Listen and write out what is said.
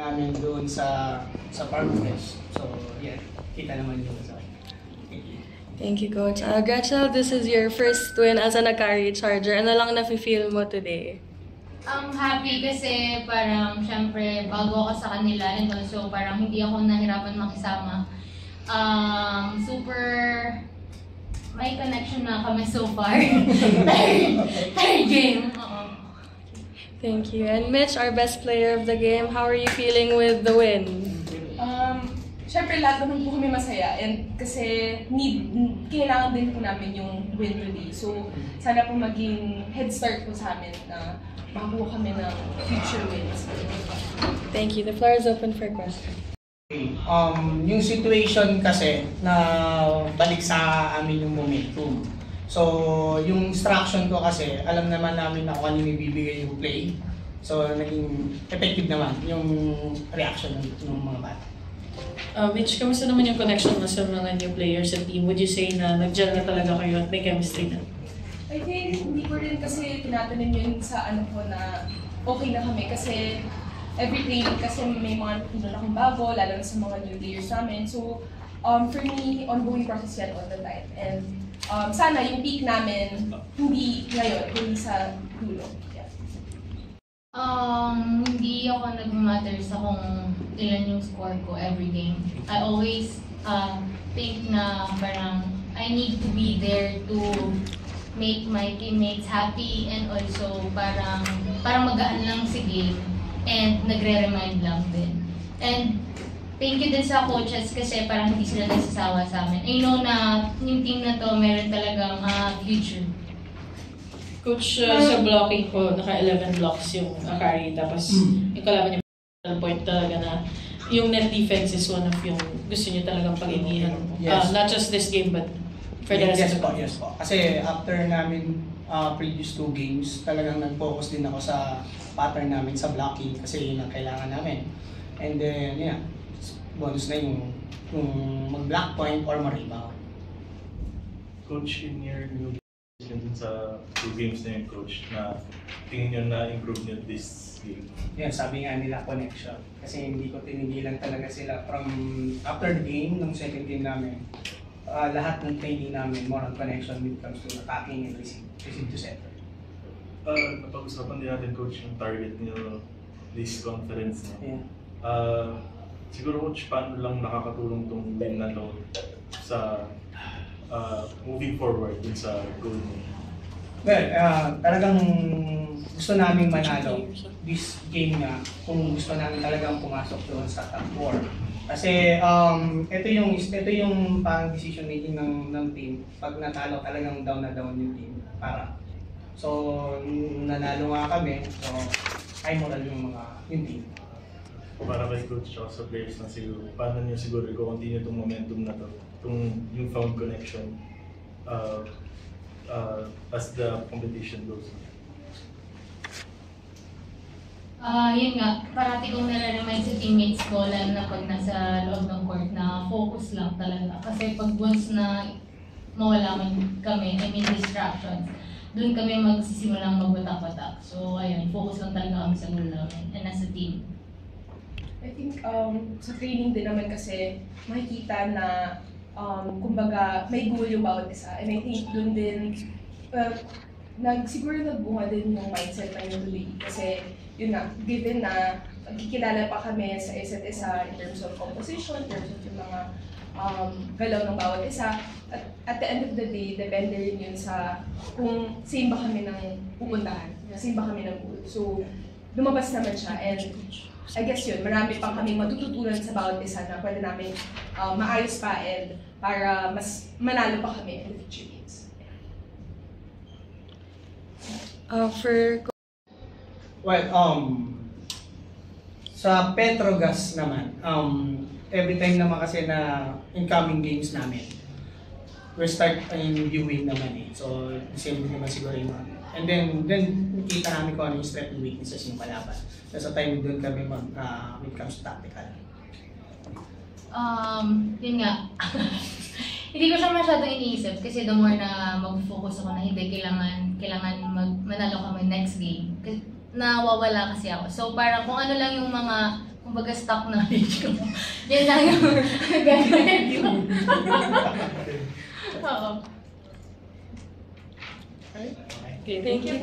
namin doon sa Farm Fresh. So, yeah, kita naman yun sa Thank you. Thank you, Coach. Gretchen, this is your first win as an Akari Charger. Ano lang na-feel mo today? I'm happy kasi parang syempre bago ako sa kanila and also parang hindi ako nahirapan makisama. Super may connection na kami so far. Third game. Thank you. And Mitch, our best player of the game, how are you feeling with the win? Siyempre lahat naman po kami masaya and kasi kailangan din po namin yung win today. So sana po maging head start po sa amin na makakuha kami ng future wins. Thank you. The floor is open for questions. Okay. Yung situation kasi na balik sa amin yung momentum. So, yung instruction ko kasi, alam naman namin na kung ano yung ibibigay yung play. So, naging effective naman yung reaction ng mga bata. Mitch, kamusta naman yung connection mo sa mga new players sa team? Would you say na nag-gel na talaga kayo at may chemistry na? I think hindi ko rin kasi tinatanim yun sa ano ko na okay na kami kasi every training kasi may mga pinula akong bago, lalo na sa mga new players namin. So, for me, ongoing process yan all the time. And sana yung peak namin, hindi ngayon, hindi sa dulo. Yeah. Hindi ako nag-matter sa kung ilan yung score ko every game. I always think na parang I need to be there to make my teammates happy and also parang magaan lang si game and nagre-remind lang din. And thank you din sa coaches kasi parang hindi sila nagsasawa sa amin. I know na yung team na to meron talagang future. Coach, sa blocking ko, naka-11 blocks yung Akari, tapos yung kalaban niya point talaga na yung net defense is one of yung gusto niyo talagang pag-inihan. Yes. Not just this game, but for the rest of the Yes po. Kasi after namin previous 2 games, talagang nag-focus din ako sa pattern namin sa blocking kasi yun ang kailangan namin. And then, yeah, bonus na yung mag-block point or ma-rebound. Coach, in your new dun sa 2 games na yung coach na tingin nyo na-improve nyo this game? Yeah, sabi nga nila connection. Kasi hindi ko tinigilan talaga sila from after the game, ng second game namin. Lahat ng training namin, more on connection when it comes to attacking and receive to center. Napag-usapan din natin, Coach, yung target nyo this conference. No? Yeah. Siguro, Coach, paano lang nakakatulong tong win na to sa moving forward dun sa goal mo? Well, talagang gusto namin manalo this game nga kung gusto namin talagang pumasok doon sa top 4. Kasi ito yung parang decision making ng team. Pag natalo talagang down na down yung team. So, nanalo nga kami. So, high moral yung team. Para kay Coach at sa players na siguro, paano nyo siguro i-continue itong momentum na to? Yung found connection as the competition goes? Yun nga, parati kong nare-remind sa teammates ko lalo na pag nasa loob ng court na focus lang talaga. Kasi pag once na mawala man kami, I mean distractions, doon kami magsisimulang magbatak-batak. So ayun, focus lang talaga kami sa goal namin and as a team. I think sa training din naman kasi makikita na kumbaga may goal yung bawat isa. And I think doon din siguro nagbunga din yung mindset ng Yuli kasi yun na, given na magkikilala pa kami sa isa't isa in terms of composition, in terms of yung mga galaw ng bawat isa. At the end of the day, depende rin yun sa kung same ba kami ng pupuntahan, same ba kami ng goal. So, lumabas naman siya and I guess yun, marami pang kami matututunan sa bawat isa na pwede namin maayos pa and para mas manalo pa kami in the future games. Sa Petrogas naman, every time naman kasi na incoming games namin, we start viewing naman eh. So, same din naman siguro yung and then kita namin kung ano yung strength and weaknesses yung kalaban. So, sa time doon kami when it comes to tactical. Yun nga. Hindi ko siya masyadong iniisip kasi the more na mag-focus ako na hindi kailangan manalo kami next game. Nawawala kasi ako. So parang kung ano lang yung mga kumbaga stock knowledge ko. Yan lang yung gagawin ko. Oo. Okay, thank you.